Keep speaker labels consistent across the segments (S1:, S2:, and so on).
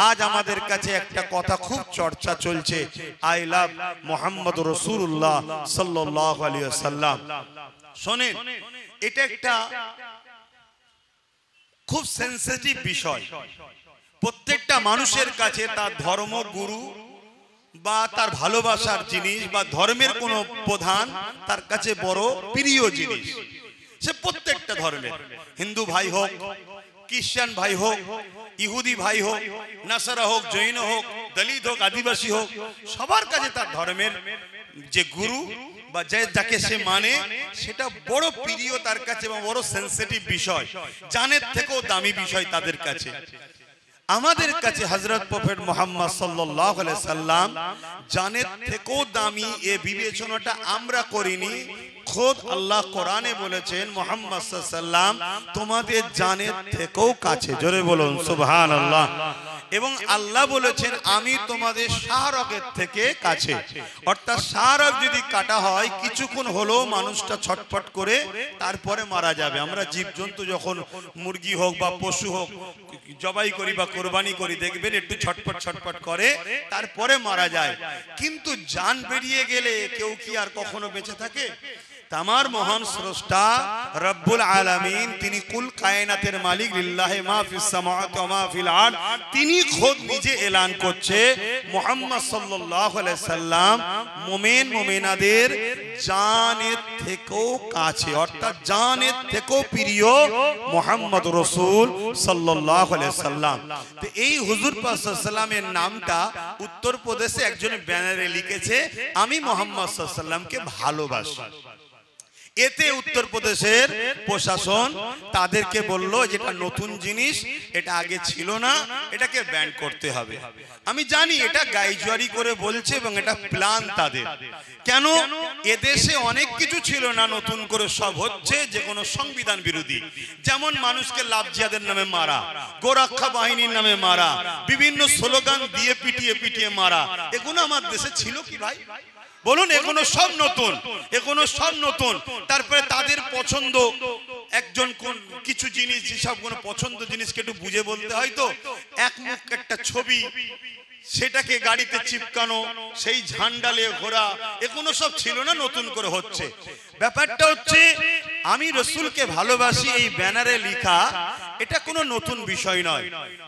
S1: আজ আমাদের কাছে একটা কথা খুব চর্চা চলছে, আই লাভ মোহাম্মদ রাসূলুল্লাহ সাল্লাল্লাহু আলাইহি ওয়াসাল্লাম। শোনেন, এটা একটা খুব সেনসিটিভ বিষয়। প্রত্যেকটা মানুষের কাছে তার ধর্মগুরু বা তার ভালোবাসার জিনিস বা ধর্মের কোনো প্রধান তার কাছে বড় প্রিয় জিনিস। সে প্রত্যেকটা ধর্মের, হিন্দু ভাই হোক, খ্রিস্টান ভাই হোক, ইহুদি ভাই হোক, নাসারা হোক, জৈন হোক, দলিত হোক, আদিবাসী হোক, সবার কাছে তার ধর্মের যে গুরু বা যাকে সে মানে সেটা বড় প্রিয় তার কাছে এবং বড় সেনসিটিভ বিষয়, জানের থেকেও দামি বিষয় তাদের কাছে। আমাদের কাছে হযরত প্রফেট মুহাম্মদ সাল্লাল্লাহু আলাইহি সাল্লাম জানের থেকেও দামি, এ বিবেচনাটা আমরা করিনি। খোদ আল্লাহ কোরআনে বলেছেন মুহাম্মদ সাল্লাল্লাহু আলাইহি সাল্লাম তোমাদের জানের থেকেও কাছে। জোরে বলুন সুবহানাল্লাহ। এবং আল্লাহ বলেছেন আমি তোমাদের শাহরগের থেকে কাছে। অর্থাৎ শাহরগ যদি কাটা হয় কিছুক্ষণ হলেও মানুষটা ছটফট করে তারপরে মারা যাবে। আমরা জীবজন্তু যখন মুরগি হোক বা পশু হোক জবাই করি বা কোরবানি করি, দেখবেন একটু ছটফট ছটফট করে তারপরে মারা যায়। কিন্তু জান বেরিয়ে গেলে কেউ কি আর কখনো বেঁচে থাকে? তামার মহান স্রষ্টা রব্বুল আলামিন, তিনি কুল কায়নাতের মালিক, লিল্লাহি মা ফিস সামাওয়াতি ওয়া মা ফিল আরদ, তিনি খোদ নিজে এলান করছে মুহাম্মদ সাল্লাল্লাহু আলাইহি সাল্লাম মুমিন মুমিনাদের জানের থেকেও কাছে, অর্থাৎ জানের থেকেও প্রিয় মুহাম্মদ রাসূল সাল্লাল্লাহু আলাইহি সাল্লাম। তো এই হুজুর পাক সাল্লাল্লাহু আলাইহি সাল্লামের নামটা উত্তরপ্রদেশে একজন ব্যানারে লিখেছে, আমি মুহাম্মদ সাল্লাল্লাহু আলাইহি সাল্লামকে ভালোবাসি। এতে উত্তরপ্রদেশের প্রশাসন তাদেরকে বলল যেটা নতুন জিনিস, এটা আগে ছিল না, এটাকে ব্যান করতে হবে। আমি জানি এটা গাইজুয়ারি করে বলছে এবং এটা প্ল্যান তাদের। কেন? এদেশে অনেক কিছু ছিল না, নতুন করে সব হচ্ছে, যে কোনো সংবিধান বিরোধী। যেমন মানুষকে লাভ জিহাদের নামে মারা, গোরক্ষা বাহিনীর নামে মারা, বিভিন্ন স্লোগান দিয়ে পিটিয়ে পিটিয়ে মারা, এগুলো আমার দেশে ছিল কি ভাই? বলুন, এগুলো সব নতুন, এগুলো সব নতুন। তারপরে তাদের পছন্দ একজন কোন কিছু জিনিস, যেসব কোনো পছন্দ জিনিসকে একটু বুঝে বলতে হয়, তো এক মুখ একটা ছবি সেটাকে গাড়িতে চিপকানো, সেই ঝান্ডালে ঘোরা, এগুলো সব ছিল না, নতুন করে হচ্ছে। ব্যাপারটা হচ্ছে আমি রসুলকে ভালোবাসি এই ব্যানারে লেখা, এটা কোনো নতুন বিষয় নয়।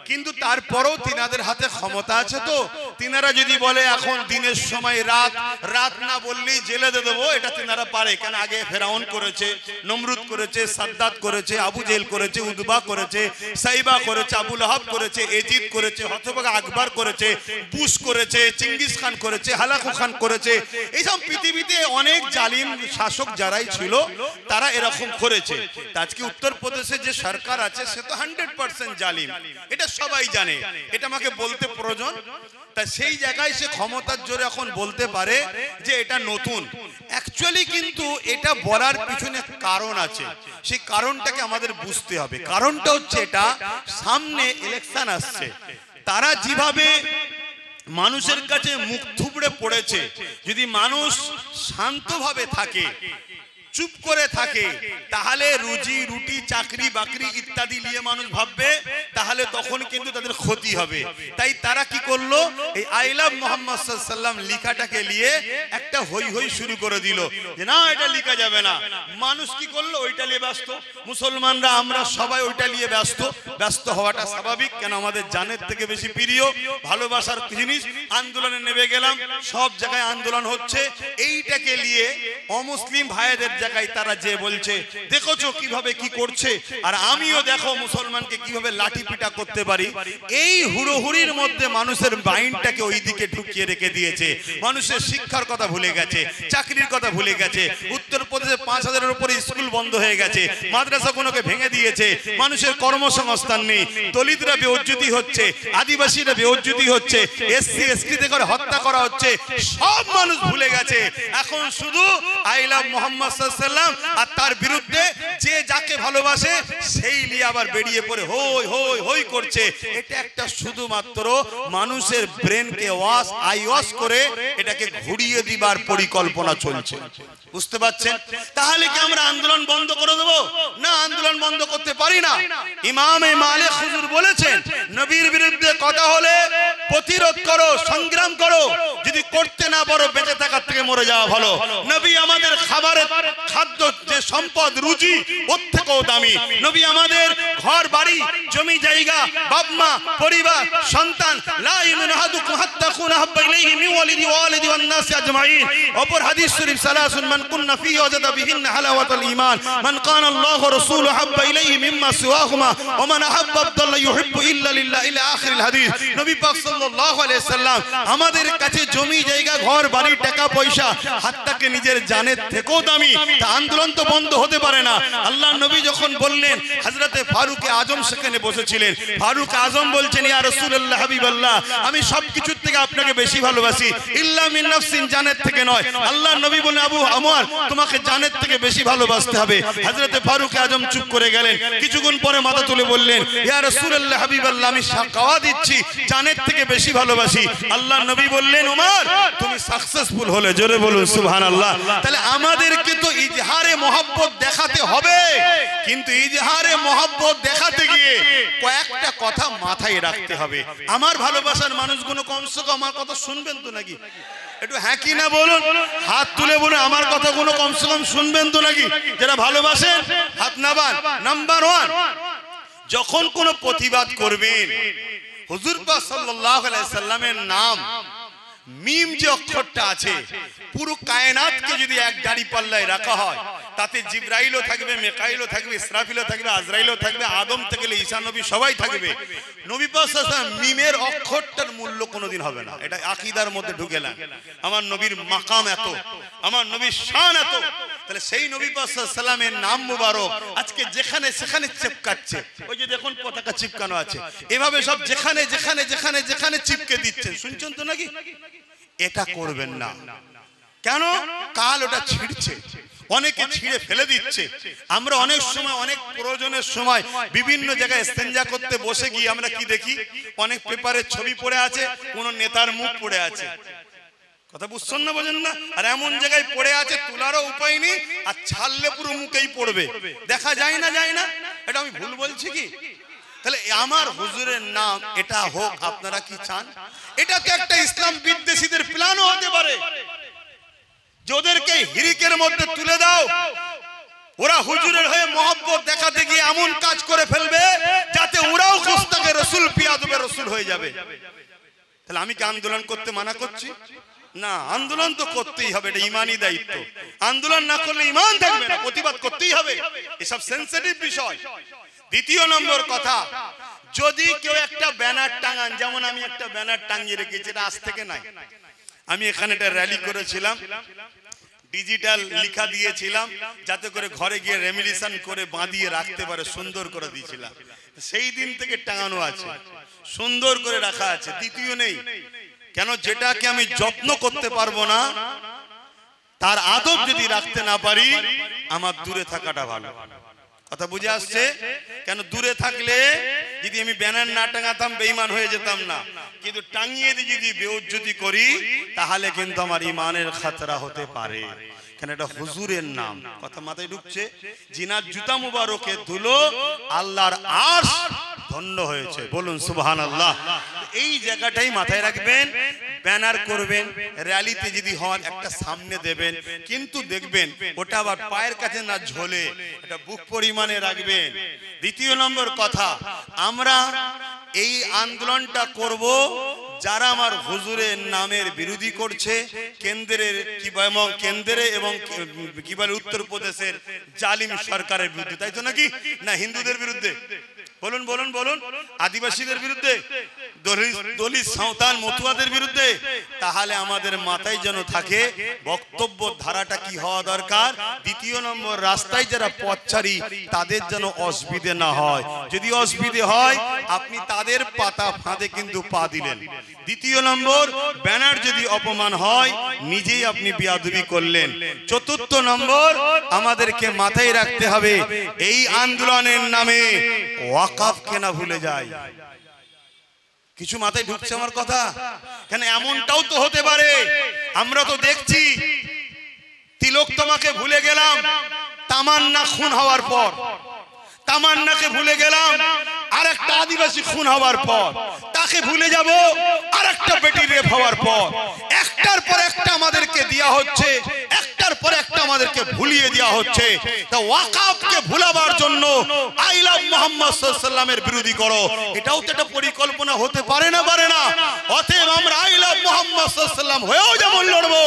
S1: কিন্তু তারপরেও তিনাদের হাতে ক্ষমতা আছে, তো তিনারা যদি বলে এখন দিনের সময় রাত, রাত না বললেই জেলে দিয়ে দেবো, এটা তিনারা পারে। কেন? আগে ফেরাউন করেছে, নমরুদ করেছে, সাদ্দাত করেছে, আবু জেহেল করেছে, উতবা করেছে, সাইবা করেছে, আবু লাহাব করেছে, এজিদ করেছে, হতভাগা আকবর করেছে, বুশ করেছে, চিঙ্গিস খান করেছে, হালাকু খান করেছে। এইসব পৃথিবীতে অনেক জালিম শাসক যারাই ছিল তারা এরকম করেছে। আজকে উত্তরপ্রদেশে যে সরকার আছে সে তো 100% জালিম, এটা সবাই জানে, এটা আমাকে বলতে প্রয়োজন। তা সেই জায়গায় সে ক্ষমতার জোরে এখন বলতে পারে যে এটা নতুন। অ্যাকচুয়ালি কিন্তু এটা বলার পিছনে কারণ আছে, সেই কারণটাকে আমাদের বুঝতে হবে। কারণটা হচ্ছে এটা, সামনে ইলেকশন আসছে, তারা যেভাবে মানুষের কাছে মুখ থুবড়ে পড়েছে, যদি মানুষ শান্তভাবে থাকে, চুপ করে থাকে, তাহলে রুজি রুটি চাকরি বাকরি ইত্যাদি নিয়ে মানুষ ভাববে, তাহলে তখন কিন্তু তাদের ক্ষতি হবে। তাই তারা কি করলো, এই আই লাভ মুহাম্মদ সাল্লাল্লাহু আলাইহি সাল্লাম লেখাটাকে নিয়ে একটা হই হই শুরু করে দিল যে না, এটা লেখা যাবে না। মানুষ কি করলো, ওইটা নিয়ে ব্যস্ত। মুসলমানরা আমরা সবাই ওইটা নিয়ে ব্যস্ত। ব্যস্ত হওয়াটা স্বাভাবিক, কেন আমাদের জানের থেকে বেশি প্রিয়, ভালোবাসার জিনিস। আন্দোলনে নেমে গেলাম, সব জায়গায় আন্দোলন হচ্ছে। এইটাকে নিয়ে অমুসলিম ভাইদের জায়গায় তারা যে বলছে দেখোছো কিভাবে কি করছে, আর আমিও দেখো মুসলমানকে কিভাবে লাঠি পিটা করতে পারি। এই হুড়োহুড়ির মধ্যে মানুষের মাইন্ডটাকে ওই দিকে ঢুকিয়ে রেখে দিয়েছে। মানুষের শিক্ষার কথা ভুলে গেছে, চাকরির কথা ভুলে গেছে। উত্তরপ্রদেশে 5000-এর উপরে স্কুল বন্ধ হয়ে গেছে, মাদ্রাসাগুলোকে ভেঙে দিয়েছে, মানুষের কর্মসংস্থান নেই, দলিতরা বেউজ্জতি হচ্ছে, আদিবাসীরা বেউজ্জতি হচ্ছে, এসসি এসটি তে করে হত্যা করা হচ্ছে। সব মানুষ ভুলে গেছে, এখন শুধু আই লাভ মুহাম্মদ সাল্লাল্লাহু আলাইহি সাল্লাম আর তার বিরুদ্ধে যে যাকে ভালোবাসে সেই নিয়ে আবার বেরিয়ে পড়ে হই হই হই করছে। এটা একটা শুধুমাত্র মানুষের ব্রেনকে ওয়াশ করে এটাকে ঘুরিয়ে দিবার পরিকল্পনা চলছে। বুঝতে পারছেন? তাহলে কি আমরা আন্দোলন বন্ধ করে দেব? না, আন্দোলন বন্ধ করতে পারি না। ইমাম মালিক হুজুর বলেছেন, নবীর বিরুদ্ধে কথা হলে প্রতিরোধ করো, সংগ্রাম করো। যদি করতে না পারো বেঁচে থাকার থেকে মরে যাওয়া ভালো। নবী আমাদের খাবারের খাদ্য যে সম্পদ রুজি ওর থেকেও দামি। নবী আমাদের ঘর বাড়ি জমি জায়গা বাপ মা পরিবার সন্তান লা ইউমিনু আহাদুকুম হাত্তা কুনা হাব্বা ইলাইহি মিন ওয়ালিদি ওয়া ওয়ালিদি ওয়ান নাস আজমাইন। অপর হাদিস শরীফ সালাসুন মান কুননা ফিহি ওয়াজাদা বিহিন্না হালাওয়াতুল ঈমান মান কানা আল্লাহু ওয়া রাসূলুহু হাব্বা ইলাইহি মিম্মা সিওয়াহুমা ওয়া মান আহাব্বা আবদাল্লাহ ইউহিব্বু ইল্লা লিল্লাহ ইলা আখিরিল হাদিস। নবী পাক সাল্লাল্লাহু আলাইহি সাল্লাম আমাদের কাছে জমি জায়গা ঘর বাড়ি টাকা পয়সা হাত্তাকে নিজের জানের থেকেও দামি। তা আন্দোলন তো বন্ধ হতে পারে না। আল্লাহর নবী যখন বললেন, হযরতে ফারুক আজম সেখানে বসেছিলেন। ফারুক আজম বলছেন, ইয়া রাসূলুল্লাহ হাবিবাল্লাহ, আমি সবকিছুর থেকে আপনাকে বেশি ভালোবাসি, ইল্লা মিন নাফসিন, জানের থেকে নয়। আল্লাহর নবী বলেন, আবু আমর, তোমাকে জানের থেকে বেশি ভালোবাসতে হবে। হযরতে ফারুক আজম চুপ করে গেলেন। কিছুক্ষণ পরে মাথা তুলে বললেন, ইয়া রাসূলুল্লাহ হাবিবাল্লাহ, আমি সাক্ষ্য দিচ্ছি জানের থেকে বেশি ভালোবাসি। আল্লাহর নবী বললেন, ওমর তুমি সাকসেসফুল হলে। জোরে বলুন সুবহানাল্লাহ। তাহলে আমাদেরকে তো ইজহারে মহব্বত দেখাতে হবে, কিন্তু ইজহারে মহব্বত দেখাতে গিয়ে কয়েকটা কথা মাথায় রাখতে হবে। আমার ভালোবাসার মানুষগুলো কমসে কম আমার কথা শুনবেন তো নাকি? একটু হ্যাঁ কি না বলুন, হাত তুলে বলুন আমার কথাগুলো কমসে কম শুনবেন তো নাকি? যারা ভালোবাসেন হাত নামান। নাম্বার 1, যখন কোনো প্রতিবাদ করবেন, হুজুর পাক সাল্লাল্লাহু আলাইহি সাল্লামের নাম মিম যে অক্ষরটা আছে, পুরো কায়নাতকে যদি এক দাড়ি পাল্লায় রাখা হয়, তাতে জিবরাইলও থাকবে, মিকাইলও থাকবে, ইসরাফিলও থাকবে, আজরাইলও থাকবে, আদম থেকে ঈসা নবী সবাই থাকবে। নবী পাক সাল্লাল্লাহু আলাইহি ওয়াসাল্লাম মিমের অক্ষরটার মূল্য কোনোদিন হবে না। এটা আকীদার মধ্যে ঢুকে না। আমার নবীর মাকাম এত, আমার নবীর শান এত। তাহলে সেই নবী পাক সাল্লাল্লাহু আলাইহি ওয়াসাল্লামের নাম মুবারক আজকে যেখানে সেখানে চিপকাচ্ছে। ওই যে দেখুন পতাকা চিপকানো আছে, এভাবে সব যেখানে যেখানে যেখানে যেখানে চিপকে দিচ্ছেন, শুনছেন তো নাকি? এটা করবেন না। কেন? কাল ওটা ছিঁড়ছে, অনেকে ছিঁড়ে ফেলে দিচ্ছে। আমরা অনেক সময় অনেক প্রয়োজনের সময় বিভিন্ন জায়গায় ইস্তেঞ্জা করতে বসে গিয়ে আমরা কি দেখি, অনেক পেপারে ছবি পড়ে আছে, কোন নেতার মুখ পড়ে আছে। কথা বুঝছেন না, বোঝেন না? আর এমন জায়গায় পড়ে আছে তোলারও উপায় নেই, আর ছাড়লে পুরো মুখেই পড়বে, দেখা যায় না, যায় না। এটা আমি ভুল বলছি কি? তাহলে আমার হুজুরের নাম এটা হোক, আপনারা কি চান? এটা তো একটা ইসলাম বিদ্বেষীদের প্ল্যানও হতে পারে, যাদেরকে হিরিকের মধ্যে তুলে দাও, ওরা হুজুরের হয়ে মহব্বত দেখাতে গিয়ে এমন কাজ করে ফেলবে যাতে ওরাও গোস্তাকে রসুল পিয়াদবে রসুল হয়ে যাবে। তাহলে আমি কি আন্দোলন করতে মানা করছি? না, আন্দোলন তো করতেই হবে, এটা ইমানি দায়িত্ব। আন্দোলন না করলে ইমান থাকবে না, প্রতিবাদ করতেই হবে। এসব সেন্সিটিভ বিষয়। দ্বিতীয় নম্বর কথা, যদি কেউ একটা ব্যানার টাঙান, যেমন আমি একটা ব্যানার টাঙিয়ে রেখেছি, এটা আজ থেকে নাই, আমি এখানে একটা র্যালি করেছিলাম, ডিজিটাল লেখা দিয়েছিলাম যাতে করে ঘরে গিয়ে রেমিলিশন করে বাঁধিয়ে রাখতে পারে, সুন্দর করে দিয়েছিলাম। সেই দিন থেকে টাঙানো আছে, সুন্দর করে রাখা আছে, দ্বিতীয় নেই। কেন? যেটাকে আমি যত্ন করতে পারবো না, তার আদব যদি রাখতে না পারি, আমার দূরে থাকাটা ভালো। কথা বুঝে আসছে? কেন? দূরে থাকলে যদি আমি ব্যানার না টাঙাতাম বেঈমান হয়ে যেতাম না, কিন্তু টাঙিয়ে দিয়ে যদি বেইজ্জতি করি তাহলে কিন্তু আমার ইমানের খাতরা হতে পারে। কেন? এটা হুজুরের নাম। কথা মাথায় ঢুকছে? জিনার জুতা মুবারকে ধুলো আল্লাহর আরশ ধন্য হয়েছে, বলুন সুবহানাল্লাহ। এই জায়গাটাই মাথায় রাখবেন। ব্যানার করবেন, র্যালিতে যদি হন একটা সামনে দেবেন, কিন্তু দেখবেন ওটা আবার পায়ের কাছে না ঝোলে, এটা বুক পরিমাণে রাখবেন। দ্বিতীয় নম্বর কথা, আমরা এই আন্দোলনটা করব যারা আমার হুজুরের নামের বিরোধী করছে, কেন্দ্রের কেন্দ্রে এবং কি বলে উত্তরপ্রদেশের জালিম সরকারের বিরুদ্ধে, তাই তো নাকি? না হিন্দুদের বিরুদ্ধে? বলুন বলুন বলুন। আদিবাসীদের বিরুদ্ধে, দলিত সাঁওতাল মতুয়াদের বিরুদ্ধে। তাহলে আমাদের মাথায় যেন থাকে বক্তব্য ধারাটা কি হওয়া দরকার। দ্বিতীয় নম্বর, রাস্তায় যারা পথচারী তাদের যেন অসুবিধে না হয়। যদি অসুবিধে হয় আপনি তাদের পাতা ফাঁদে কিন্তু পা দিলেন। দ্বিতীয় নম্বর, ব্যানার যদি অপমান হয় নিজেই আপনি বেয়াদবি করলেন। চতুর্থ নম্বর, আমাদেরকে মাথায় রাখতে হবে এই আন্দোলনের নামে ওয়াকফ কেনা ভুলে যায়। কিছু মাথায় ঢুকছে আমার কথা? কেন এমনটাও তো হতে পারে, আমরা তো দেখছি তিলক তোমাকে ভুলে গেলাম তামান্না খুন হওয়ার পর, তামান্নাকে ভুলে গেলাম আর একটা আদিবাসী খুন হওয়ার পর, তাকে তাকে ভুলে যাব আরেকটা বেটি রেপ হওয়ার পর। একটার পর একটা আমাদেরকে দেয়া হচ্ছে, একটার পর একটা আমাদেরকে ভুলিয়ে দেওয়া হচ্ছে। তা ওয়াকাফকে ভুলাবার জন্য আই লাভ মুহাম্মদ সাল্লাল্লাহু আলাইহি ওয়াসাল্লামের বিরোধী করো, এটাও তো একটা পরিকল্পনা হতে পারে না? পারে না? অতএব আমরা আই লাভ মুহাম্মদ সাল্লাল্লাহু আলাইহি ওয়াসাল্লাম হয়েও যেমন লড়বো,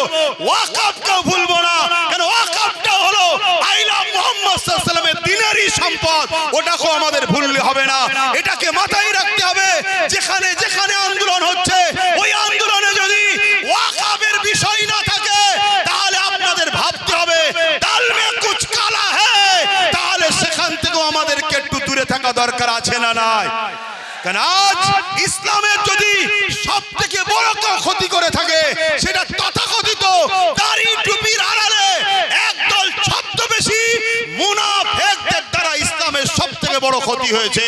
S1: ওয়াকাফকেও ভুলবো না। কেন ওয়াকাফটা হলো আই লাভ মুহাম্মদ সাল্লাল্লাহু আলাইহি ওয়াসাল্লামের দিনেরই সম্পদ, ওটাকেও আমাদের ভুললে হবে না। এটাকে মাথায় রাখতে হবে। যেখানে যেখানে আন্দোলন হচ্ছে, ওই আন্দোলনে যদি ওয়াকাফের বিষয় না থাকে, তাহলে আপনাদের ভাবতে হবে দাল মে কুছ কালা হ্যায়, তাহলে সেখান থেকেও আমাদেরকে একটু দূরে থাকা দরকার আছে না নাই? কারণ আজ ইসলামের যদি সব থেকে বড় কেউ ক্ষতি করে থাকে, সেটা তথাকথিত দাড়ি টুপির আড়ালে একদল ছদ্মবেশী মুনাফিকদের দ্বারা ইসলামের সব থেকে বড় ক্ষতি হয়েছে।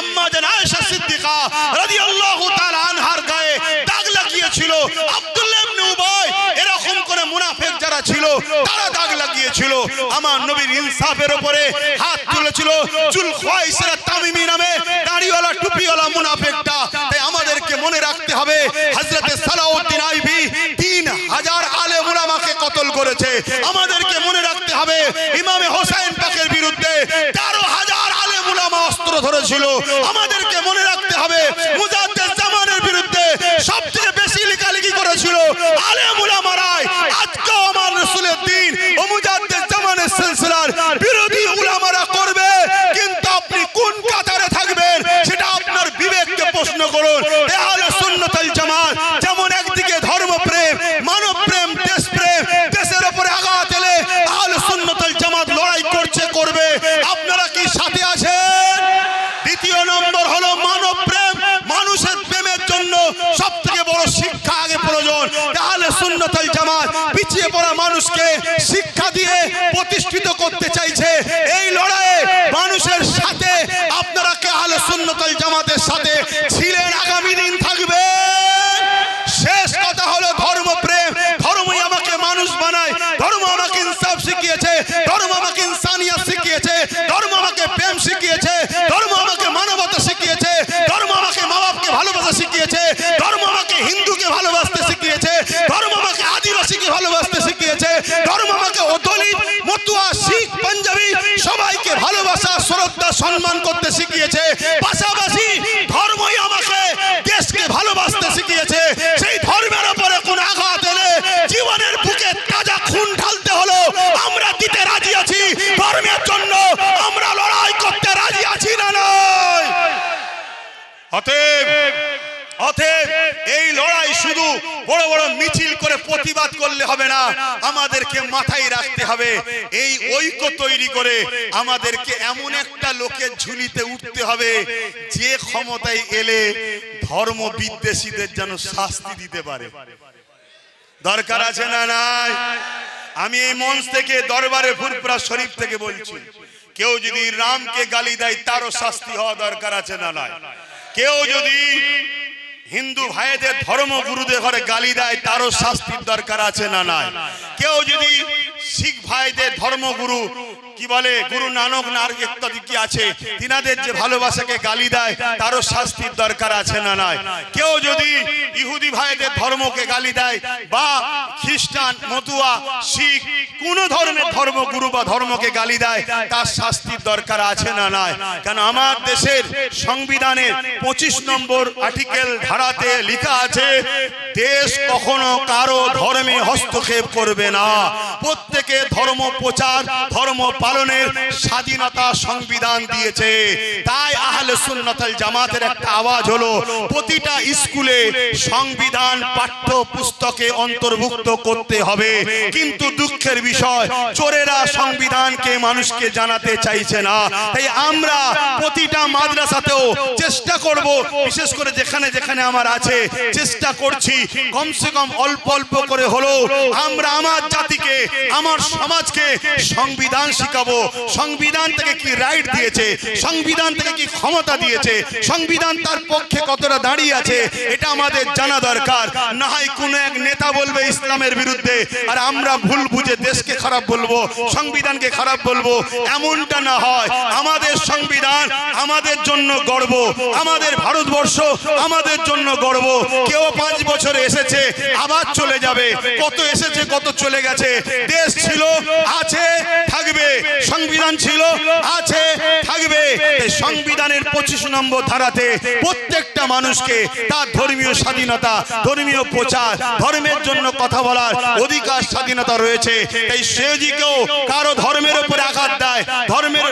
S1: আম্মা জান আয়েশা সিদ্দিকা রাদিয়াল্লাহু তাআলা আনহার গায়ে দাগ লাগিয়েছিল আব্দুল্লাহ ইবনে উবাই, এরকম করে মুনাফিক যারা ছিল তারা দাগ লাগিয়েছিল। আমার নবীর ইনসাফের উপরে হাত তুলেছিল জুলখাইসা তামিমি নামে দাড়িওয়ালা টুপিওয়ালা মুনাফিকটা। তাই আমাদেরকে মনে রাখতে হবে হযরতে সালাউদ্দিন আইবি 3000 আলেম উলামাকে কতল করেছে। আমাদেরকে মনে রাখতে হবে ইমামে হোসেন পাকের বিরুদ্ধে 13000 আলেম উলামা অস্ত্র ধরেছিল। আমাদেরকে মনে রাখতে হবে মুজাদ্দিদ জামানের বিরুদ্ধে সবচেয়ে বেশি লেখালেখি করেছিল আলেম উলামারাই। আজকেও আমার রাসূলের দ্বীন ও মুজাদ্দিদ জামানের সিলসিলার বিরোধী উলামারা করবে, কিন্তু আপনি কোন কাতারে থাকবেন সেটা আপনার বিবেককে প্রশ্ন করুন। আহলে সুন্নাত ওয়াল জামাত যেমন একদিকে ধর্মপ্রেম, মানবপ্রেম, দেশপ্রেম, দেশের উপরে আঘাত এলে আহলে সুন্নাত ওয়াল জামাত লড়াই করছে, করবে। আপনারা কি সাথে আছেন? দ্বিতীয় নম্বর হলো মানবপ্রেম। মানুষের প্রেমের জন্য সবথেকে বড় শিক্ষা আগে প্রয়োজন। আহলে সুন্নাত ওয়াল জামাত পিছিয়ে পড়া মানুষকে শিক্ষা দিয়ে প্রতিষ্ঠিত করতে চাইছে। এই লড়াইয়ে মানুষের সাথে আপনারা কে আহলে সুন্নাত ওয়াল জামাতের সাথে ছিলেন, আগামী দিন থাকবে। শেষ কথা হলো ধর্মপ্রেম। ধর্মই আমাকে মানুষ বানায়, ধর্ম আমাকে ইনসাফ শিখিয়েছে, ধর্ম আমাকে ইনসানিয়ত শিখিয়েছে, ধর্ম আমাকে প্রেম শিখিয়েছে, ধর্ম আমাকে মানবতা শিখিয়েছে, ধর্ম আমাকে মা বাপকে ভালোবাসা শিখিয়েছে, ধর্ম আমাকে হিন্দুকে ভালোবাসতে শিখিয়েছে, ধর্ম আমাকে আদিবাসীকে ভালোবাসতে শিখিয়েছে, ধর্ম আমাকে দলিত, মতুয়া, শিখ, পাঞ্জাবি সবাইকে ভালোবাসা, শ্রদ্ধা, সম্মান করতে শিখিয়েছে। পাশাপাশি ধর্মই আমাকে দেশকে ভালোবাসতে শিখিয়েছে। সেই ধর্মের উপরে কোন আঘাত এলে জীবনের বুকে তাজা খুন ঢালতে হলো আমরা দিতে রাজি আছি। ধর্মের জন্য আমরা লড়াই করতে রাজি আছি না নয়? অতএব এই লড়াই শুধু বড় বড় মিছিল করে প্রতিবাদ করলে হবে না, আমাদেরকে মাথায় রাখতে হবে এই ঐক্য তৈরি করে আমাদেরকে এমন একটা লোকের ঝুলিতে উঠতে হবে যে ক্ষমতায় এলে ধর্ম বিদ্বেষীদের যেন শাস্তি দিতে পারে। দরকার আছে না নাই? আমি এই মঞ্চ থেকে দরবারে ফুরফুরা শরীফ থেকে বলছি, কেউ যদি রামকে গালি দেয় তারও শাস্তি হওয়া দরকার আছে না নাই? কেউ যদি হিন্দু ভাইদের ধর্মগুরুদের ঘরে গালি দেয় তারও শাস্তির দরকার আছে না নাই? কেউ যদি শিখ ভাইদের ধর্মগুরু কি বলে গুরু নানক নার ইত্যাদি কি আছে তিনাদের যে ভালোবাসাকে গালি দেয় তারও শাস্তির দরকার আছে না নাই? কেউ যদি ইহুদি ভাইদের ধর্মকে গালি দেয় বা খ্রিস্টান, মতুয়া, শিখ কোন ধর্মের ধর্মগুরু বা ধর্মকে গালি দেয় তার শাস্তির দরকার আছে না নাই? কেন আমার দেশের সংবিধানের 25 নম্বর আর্টিকেল ধারাতে লেখা আছে দেশ কখনো কারো ধর্মে হস্তক্ষেপ করবে না। প্রত্যেকে ধর্ম প্রচার, ধর্ম পালনের স্বাধীনতা সংবিধান দিয়েছে। তাই আহলে সুন্নাত ওয়াল জামাতের একটা আওয়াজ হলো প্রতিটা স্কুলে সংবিধান পাঠ্য পুস্তকে অন্তর্ভুক্ত করতে হবে। কিন্তু দুঃখের বিষয় চোরেরা সংবিধানকে মানুষকে জানাতে চাইছে না। তাই আমরা প্রতিটা মাদ্রাসাতেও চেষ্টা করব, বিশেষ করে যেখানে যেখানে আমার আছে চেষ্টা করছি কমসে কম অল্প অল্প করে হলো আমরা আমার জাতিকে, আমার সমাজকে সংবিধান শিখাবো। সংবিধান থেকে কি রাইট দিয়েছে, সংবিধান থেকে কি ক্ষমতা দিয়েছে, সংবিধান তার পক্ষে কতটা দাঁড়িয়ে আছে এটা আমাদের জানা দরকার। না হয় কোনো এক নেতা বলবে ইসলামের বিরুদ্ধে আর আমরা ভুল বুঝে দেশকে খারাপ বলবো, সংবিধানকে খারাপ বলবো, এমনটা না হয়। আমাদের সংবিধান আমাদের আমাদের জন্য গর্ব, আমাদের ভারতবর্ষ আমাদের জন্য গর্ব। কেউ 5 বছর এসেছে আবার চলে যাবে, কত এসেছে কত চলে গেছে। দেশ ছিল, আছে, থাকবে। সংবিধান ছিল, আছে, থাকবে। এই সংবিধানের 25 নম্বর ধারাতে প্রত্যেকটা মানুষকে তার ধর্মীয় স্বাধীনতা, ধর্মীয় প্রচার, ধর্মের জন্য কথা বলার অধিকার, স্বাধীনতা রয়েছে। তাই সে যদি কেউ কারো ধর্মের উপরে আঘাত দেয়, ধর্মের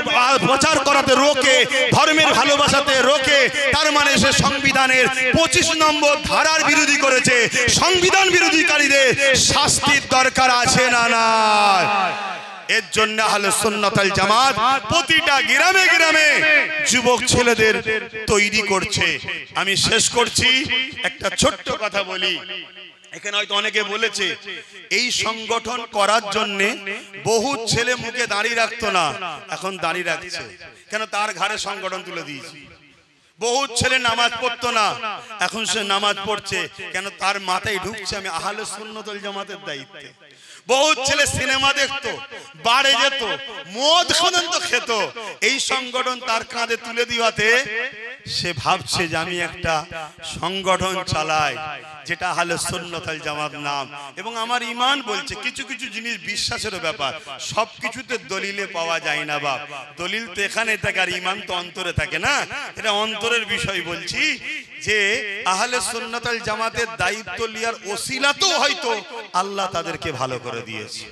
S1: প্রচার করাতে রোকে, ধর্মের ভালোবাসাতে রোকে, তার মানে সে সংবিধানের 25 নম্বর ধারার বিরোধী করেছে। সংবিধান বিরোধীকারীদের শাস্তির দরকার আছে না নাই? এর জন্য আহলে সুন্নাত ওয়াল জামাত প্রতিটা গ্রামে গ্রামে যুবক ছেলেদের তৈরি করছে। আমি শেষ করছি, একটা ছোট্ট কথা বলি। এখানে হয়তো অনেকে বলেছে এই সংগঠন করার জন্য বহু ছেলে মুখে দাড়ি রাখতো না, এখন দাড়ি রাখছে। কেন? তার ঘাড়ে সংগঠন তুলে দিয়েছি। বহু ছেলে নামাজ পড়তো না, এখন সে নামাজ পড়ছে। কেন? তার মাথায় ঢুকছে আমি আহলে সুন্নাত ওয়াল জামাতের দায়িত্বে। বহু ছেলে সিনেমা দেখতো, বাড়ে যেত, মদ পর্যন্ত খেত। এই সংগঠন তার কাঁধে তুলে দিওয়াতে সে ভাবছে যে আমি একটা সংগঠন চালাই, যেটা আহলে সুন্নাত ওয়াল জামাত নাম। এবং আমার ঈমান বলছে কিছু কিছু জিনিস বিশ্বাসের ব্যাপার, সব কিছুতে দলিলে পাওয়া যায় না বাপ। দলিল তো এখানে থাকে, আর ঈমান তো অন্তরে থাকে না। এটা অন্তরের বিষয় বলছি যে আহলে সুন্নাত ওয়াল জামাতের দায়িত্ব লিয়ার ওসিলাতেও হয়তো আল্লাহ তাদেরকে ভালো করে দিয়েছে।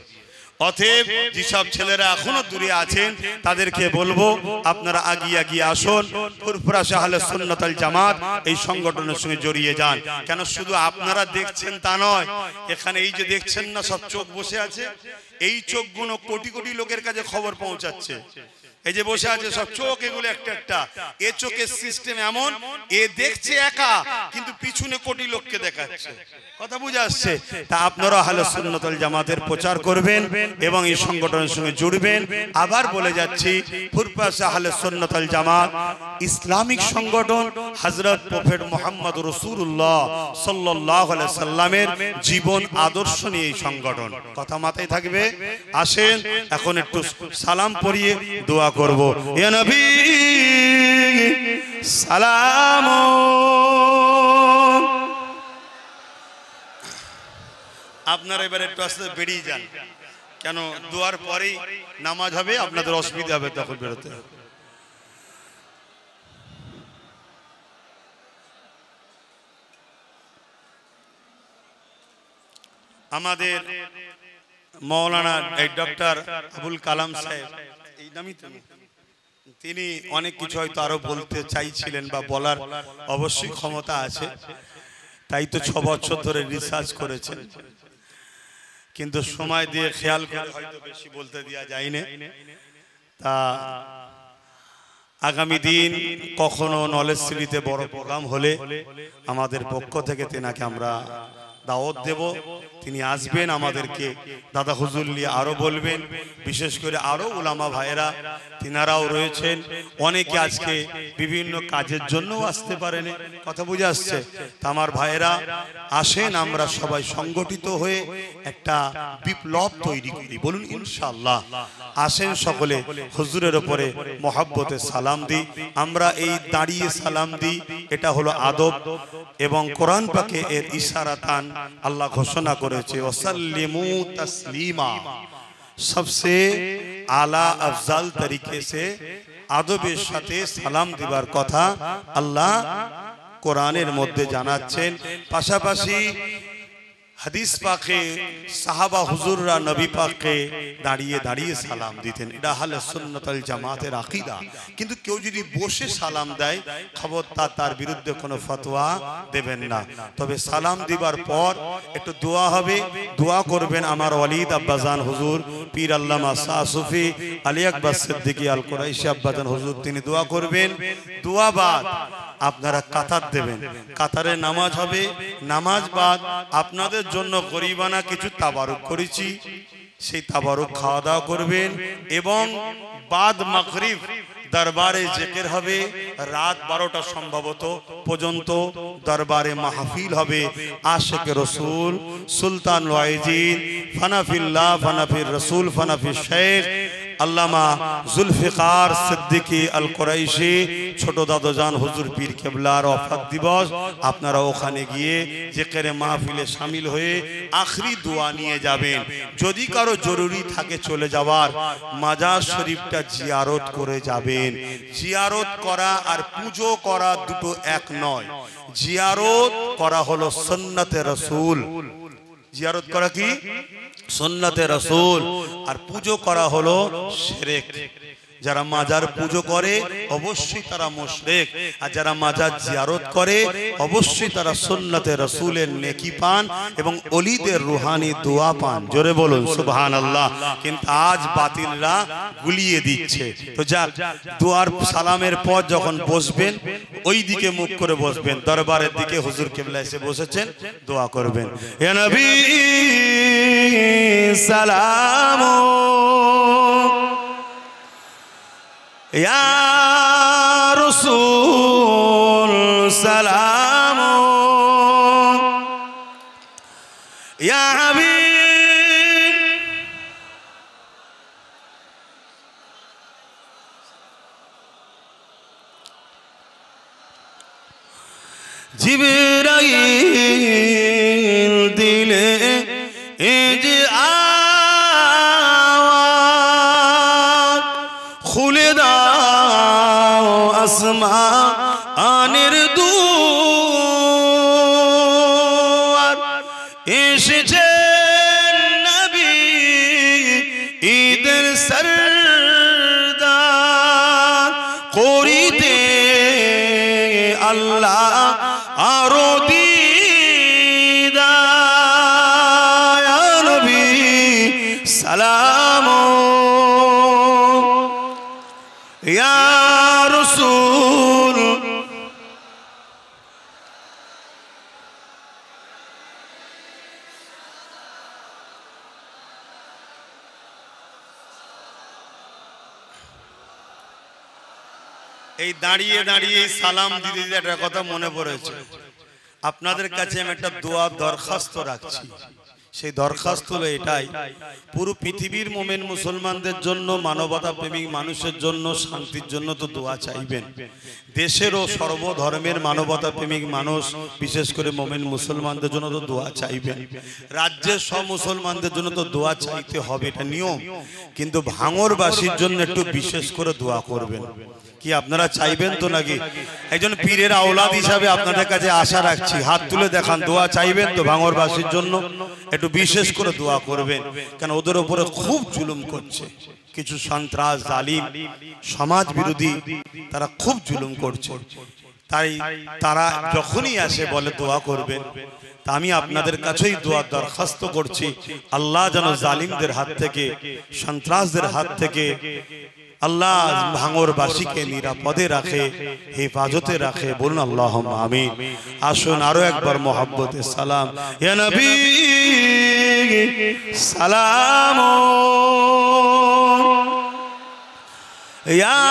S1: অতএব যেসব ছেলেরা এখনো দূরে আছেন তাদেরকে বলবো আপনারা আগিয়ে আগিয়ে আসুন, ফুরফুরা আহলে সুন্নাত ওয়াল জামাত এই সংগঠনের সঙ্গে জড়িয়ে যান। কেন শুধু আপনারা দেখছেন তা নয়, এখানে এই যে দেখছেন না সব চোখ বসে আছে, এই চোখগুলো কোটি কোটি লোকের কাছে খবর পৌঁছাচ্ছে। এই যে বসে আছে সব চোখ, এগুলো একটা একটা। এ চোখের সিস্টেম এমন, এ দেখছে একা কিন্তু পিছনে কোটি লোককে দেখাচ্ছে। কথা বুঝে আসছে? তা আপনারা আহলে সুন্নাত ওয়াল জামাতের প্রচার করবেন এবং এই সংগঠনের সঙ্গে জুড়বেন। আবার বলে যাচ্ছি, ফুরফুরা আহলে সুন্নাত ওয়াল জামাত ইসলামিক সংগঠন, হযরত প্রফেট মুহাম্মদ রাসূলুল্লাহ সাল্লাল্লাহু আলাইহি সাল্লামের জীবন আদর্শ নিয়ে এই সংগঠন। কথা মাথায় থাকবে। আসেন এখন একটু সালাম পড়িয়ে দোয়া করব। ইয়া নবী সালাম। আপনারা এবারে একটু আস্তে বেরিয়ে যান, কেন দোয়ার পরেই নামাজ হবে, আপনাদের অসুবিধা হবে তখন বেরোতে। আমাদের মৌলানা ডক্টর আবুল কালাম সাহেব, এই নামই তো, তিনি অনেক কিছু হয়তো আরো বলতে চাইছিলেন বা বলার অবশ্যই ক্ষমতা আছে, তাই তো 6 বছর ধরে রিসার্চ করেছেন, কিন্তু সময় দিয়ে খেয়াল করে হয়তো বেশি বলতে দেওয়া যায়নি। তা আগামী দিন কখনো নলেজ সিটিতে বড় প্রোগ্রাম হলে আমাদের পক্ষ থেকে তেনাকে আমরা দাওয়াত দেব, তিনি আসবেন, আমাদেরকে দাদা হুজুর নিয়ে আরো বলবেন। বিশেষ করে আরো উলামা ভাইয়েরা তিনারাও রয়েছেন, অনেকে আজকে বিভিন্ন কাজের জন্য আসতে পারেন। কথা বুঝে আসছে? তা আমার ভাইয়েরা আসেন, আমরা সবাই সংগঠিত হয়ে একটা বিপ্লব তৈরি করি, বলুন ইনশাআল্লাহ। আসেন সকলে হুজুরের উপরে মহব্বতে সালাম দিই। আমরা এই দাঁড়িয়ে সালাম দিই, এটা হলো আদব এবং কোরআন পাকে এর ইশারাতান আল্লাহ ঘোষণা করেছে, ওয়াসাল্লিমু তাসলিমা। सबसे आला अफजल तरीके से आदबेर साथे सालाम दिबार कथा अल्लाह कुरानेर मध्य जानाচ্ছেন। पाशापाशी হাদিস পাকে সাহাবা হুজুররা নবী পাককে দাঁড়িয়ে দাঁড়িয়ে সালাম দিতেন, এটা আহলে সুন্নাত ওয়াল জামাতের আকীদা। কিন্তু কেউ যদি বসে সালাম দেয়, খবরদার তার বিরুদ্ধে কোনো ফতোয়া দেবেন না। তবে সালাম দিবার পর একটু দোয়া হবে, দোয়া করবেন আমার ওয়ালিদ আব্বাজান হুজুর পীর আল্লামা শাহ সুফি আলী আকবর সিদ্দিকী আল কুরাইশি আব্বাজান হুজুর, তিনি দোয়া করবেন। দোয়া বাদ আপনারা কাতার দেবেন, কাতারে নামাজ হবে, নামাজ বাদ আপনাদের জন্য গরিবানা কিছু তাবারুক করেছি, সেই তাবারুক খাওয়া দাওয়া করবেন। এবং বাদ মাগরিব দরবারে জিকির হবে, রাত 12টা সম্ভবত পর্যন্ত দরবারে মাহফিল হবে। আশিক রাসূল সুলতান ওয়াইজিন ফানাফিল্লাহ ফানাফির রাসূল ফানাফির শেখ আল্লামা জুলফিকার সিদ্দিকী আল কুরাইশি ছোট দাদুজান হুজুর পীর কেবলার ওফাত দিবস। আপনারা ওখানে গিয়ে জিকিরে মাহফিলে শামিল হয়ে আখরি দোয়া নিয়ে যাবেন। যদি কারো জরুরি থাকে চলে যাওয়ার, মাজার শরীফটা জিয়ারত করে যাবেন। জিয়ারত করা আর পুজো করা দুটো এক নয়। জিয়ারত করা হলো সুন্নতে রাসূল, জিয়ারত করা কি সুন্নতে রাসূল, আর পুজো করা হলো শিরক। যারা মাজার পুজো করে অবশ্যই তারা মুশরিক, আর যারা মাজার জিয়ারত করে অবশ্যই তারা সুন্নতে রাসূলের নেকি পান এবং ওলিদের রুহানি দোয়া পান। জোরে বলুন সুবহানাল্লাহ। কিন্তু আজ বাতিলরা গুলিয়ে দিচ্ছে। তো যাক, দোয়ার সালামের পর যখন বসবেন ওই দিকে মুখ করে বসবেন, দরবারের দিকে হুজুর কেবলা এসে বসেছেন, দোয়া করবেন। ইয়া নবী সালাম, ইয়া রাসূল সালাম, ইয়া হাবিব জিবরাইল দিলে যে আওয়াজ খুলে দাও আসমানের দুয়ার, এসেছেন নবী ঈদের সরদার করিতে আল্লাহ আরো দিদার। ইয়া নবী সালাম, ইয়া রাসূল এই দাঁড়িয়ে দাঁড়িয়ে সালাম দিতে দিতে একটা কথা মনে পড়েছে। আপনাদের কাছে আমি একটা দোয়া দরখাস্ত রাখছি। সেই দরখাস্ত হলো এটাই, পুরো পৃথিবীর মুমিন মুসলমানদের জন্য, মানবতা প্রেমিক মানুষের জন্য, শান্তির জন্য তো দোয়া চাইবেন। দেশেরও সর্বধর্মের মানবতা প্রেমিক মানুষ, বিশেষ করে মুমিন মুসলমানদের জন্য তো দোয়া চাইবেন। রাজ্যের সব মুসলমানদের জন্য তো দোয়া চাইতে হবে, এটা নিয়ম। কিন্তু ভাঙরবাসীর জন্য একটু বিশেষ করে দোয়া করবেন। কি আপনারা চাইবেন তো নাকি? একজন পীরের আওলাদ হিসাবে আপনাদের কাছে আশা রাখছি, হাত তুলে দেখান, দোয়া চাইবেন তো ভাঙরবাসীর জন্য? একটু বিশেষ করে দোয়া করবেন, কেন ওদের উপরে খুব জুলুম করছে কিছু সন্ত্রাস, জালিম, সমাজ বিরোধী, তারা খুব জুলুম করছে। তাই তারা যখনই আসে বলে দোয়া করবেন, তা আমি আপনাদের কাছেই দোয়া দরখাস্ত করছি, আল্লাহ যেন জালিমদের হাত থেকে, সন্ত্রাসদের হাত থেকে আল্লাহ ভাঙরবাসীকে নিরাপদে রাখে, হেফাজতে রাখে। বলুন আল্লাহুম্মা আমিন। আসুন আরো একবার মোহাব্বতে সালাম। ইয়া নবী সালাম, ইয়া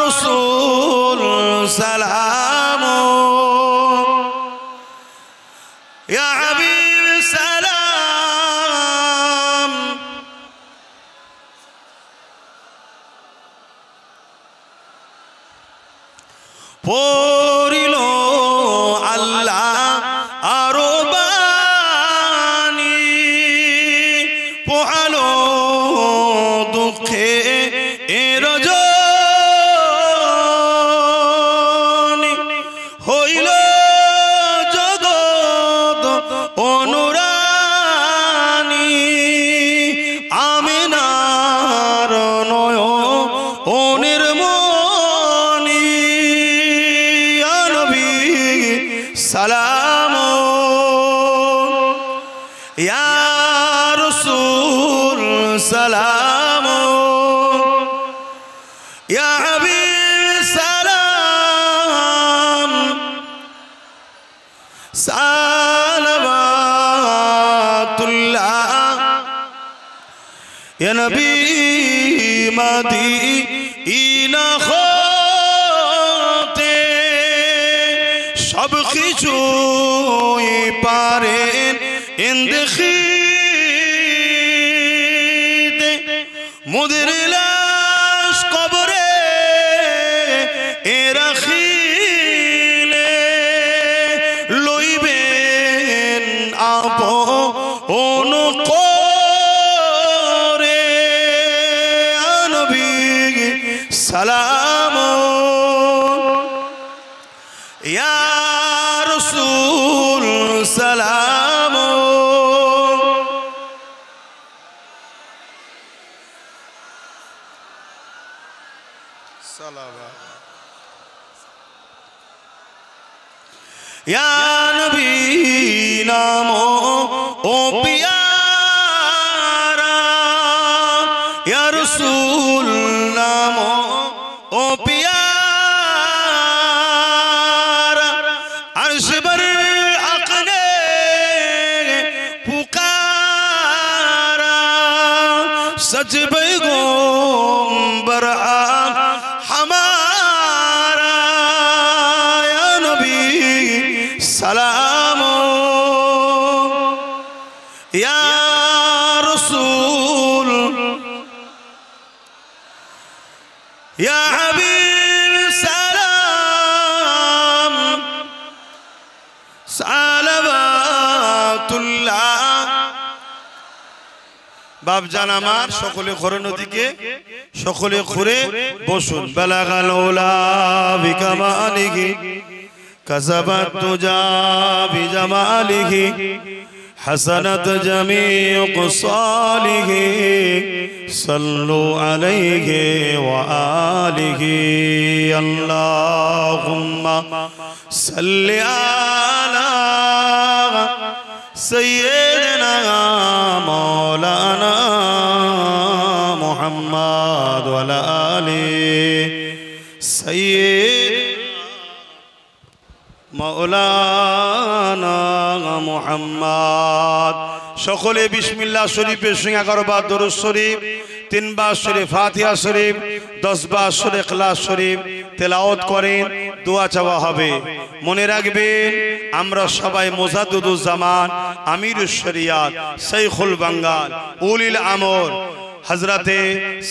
S1: রাসূল সালাম, ইয়া হাবিব সালাম। পড়িল আল্লাহ আরো বাণী, পোহালো দুঃখে রজনী, হইল জগৎ অনুরানী, আমিনার নয়নের মনি। ইয়া নবী সালাম, ইয়া রাসূল সালাম, ইয়া হাবিব সালাম, সালাওয়াতুল্লাহ। ইয়া নবী মদিনা হতে সব কিছুই পারেন ইন্দেখিতে, মুদের আপন করে নবী সালাম ইয়া রাসূল সালাম সালাওয়াত ইয়া নবী নাম ও পিয়ারা ইয়া রাসূল নাম ও পিয়ারা अर्श पर अपने पुकारा सच पैगंबर हमारा या नबी सलाम या रसूल या हबीब सलाम সালাওয়াতুল্লাহ বাপজান আমার সকলে ঘরে নদীকে সকলে ঘুরে বসুন বালাগাল উলা বিকামালিহি কাযাবাত তুজা বিজামালিহি হাসানাত জামিউ কসালিহি সাল্লু আলাইহি ওয়া আলিহি আল্লাহুম্মা সাল্লি আলা সাইয়্যিদিনা মাওলানা মুহাম্মদ ওয়া আলা আলি সাইয়্যিদিনা মাওলানা মুহাম্মদ সকলে বিসমিল্লাহ শরীফের সঙ্গে 11 বার দরুদ শরীফ 3 বার শরীফ ফাতিহা শরীফ 10 বার সূরা ইখলাস শরীফ তেলাওয়াত করেন দোয়া চাওয়া হবে মনে রাখবেন আমরা সবাই মুজাদ্দিদুজ জামান আমিরুশ শরিয়াত শাইখুল বাঙ্গাল উলিল আমর হযরতে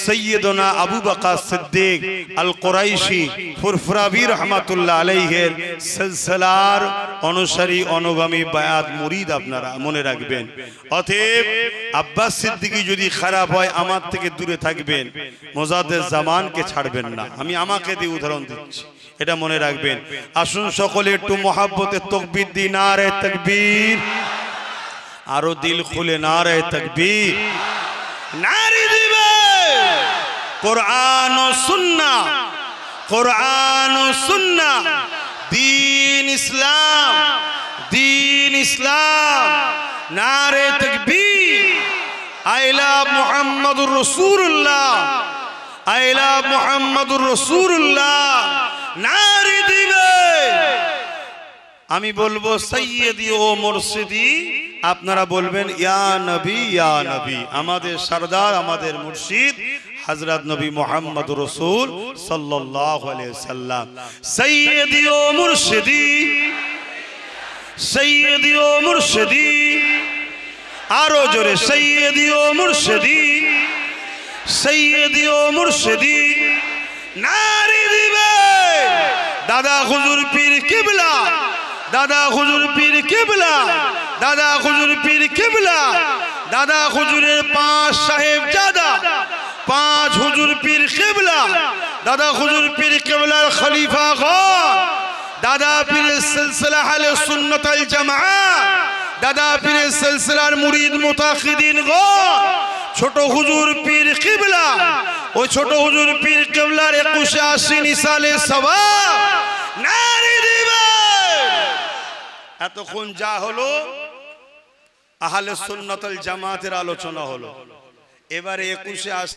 S1: সৈয়দনা আবু বকর সিদ্দিক আল কুরাইশি ফুরফুরাবি রহমাতুল্লাহ আলাইহির সিলসিলার অনুসারী অনুগামী বায়াত মুরিদ আপনারা মনে রাখবেন অতএব আব্বাস সিদ্দিকী যদি খারাপ হয় আমার থেকে দূরে থাকবেন মুজাদ্দিদ জামানকে ছাড়বেন না আমি আমাকে দিয়ে উদাহরণ দিচ্ছি এটা মনে রাখবেন আসুন সকলে একটু মহব্বতে তাকবীর দি নারে তাকবীর আরো দিল খুলে নারে তাকবীর নারী দিবে কোরআন ও সুন্নাহ কোরআন ও সুন্নাহ দ্বীন ইসলাম নারে তাকবীর আই লাভ মুহাম্মাদুর রাসূলুল্লাহ আই লাভ মুহাম্মাদুর রাসূলুল্লাহ নারী দিবে আমি বলবো সাইয়্যিদি ও মুর্শিদি আপনারা বলবেন ইয়া নবী আমাদের সরদার আমাদের মুর্শিদ হযরত নবী মুহাম্মদুর রাসূল সাল্লাল্লাহু আলাইহি সাল্লাম সাইয়্যিদি ও মুর্শিদি আরো জোরে সাইয়্যিদি ও মুর্শিদি নারী দিবে দাদা হুজুর পীর কিবলা দাদা হুজুর পীর কিবলা দাদা হুজুর পীর কিবলা দাদা হুজুরের 5 সাহেবজাদা 5 হুজুর পীর কিবলা দাদা হুজুর পীর কিবলার খলিফা গণ দাদা পীরের সিলসিলা আহলে সুন্নাত ওয়াল জামাআত দাদা পীরের সিলসিলার মুরিদ মুতাকিদিন গণ ছোট হুজুর পীর কিবলা ওই ছোট হুজুর পীর কিবলার 21 নিসালে সওয়াব নারী দিবে এতক্ষণ যা হলো আহলে সুন্নাত ওয়াল জামাতের আলোচনা হলো এবারে 21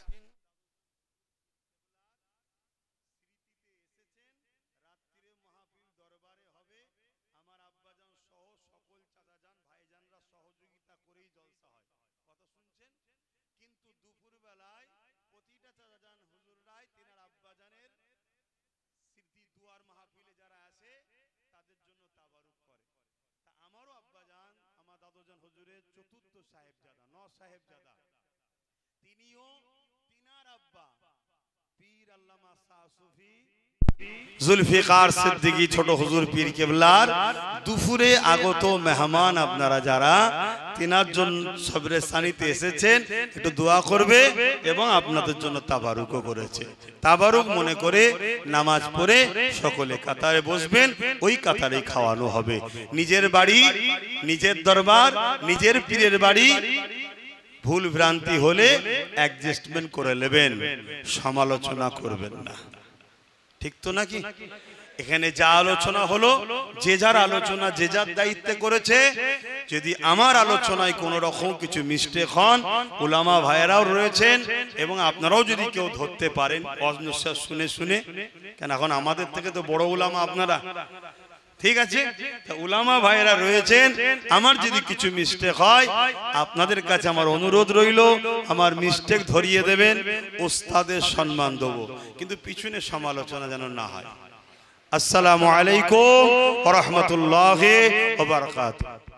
S1: চতুর্থ সাহেবজাদা 9 সাহেবজাদা তিনিও তিনার আব্বা পীর আল্লামা শাহ সুফি জুলফিকার সিদ্দিকী ছোট হুজুর পীর কেবলার দুপুরে আগত মেহমান আপনারা যারা তিনার জন্য সবরে সানিতে এসেছেন একটু দোয়া করবে এবং আপনাদের জন্য তাবারুকও করেছে। তাবারুক মনে করে নামাজ পড়ে সকলে কাতারে বসবেন, ওই কাতারেই খাওয়ানো হবে। নিজের বাড়ি, নিজের দরবার, নিজের পীরের বাড়ি ভুল ভ্রান্তি হলে অ্যাডজাস্টমেন্ট করে নেবেন, সমালোচনা করবেন না। ঠিক তো নাকি? এখানে যা আলোচনা হলো যে যার আলোচনা যে যার দায়িত্বে করেছে। যদি আমার আলোচনায় কোনো রকম কিছু মিস্টেক হন, উলামা ভাইয়েরাও রয়েছেন এবং আপনারাও যদি কেউ ধরতে পারেন অনিশ্বাস শুনে শুনে, কেন এখন আমাদের থেকে তো বড় উলামা আপনারা, ঠিক আছে? উলামা ভাইয়েরা রয়েছেন, আমার যদি কিছু মিস্টেক হয় আপনাদের কাছে আমার অনুরোধ রইল, আমার মিস্টেক ধরিয়ে দেবেন, ওস্তাদের সম্মান দেবো, কিন্তু পিছনে সমালোচনা যেন না হয়। আসসালামু আলাইকুম ওয়া রাহমাতুল্লাহি ওয়া বারাকাতুহু।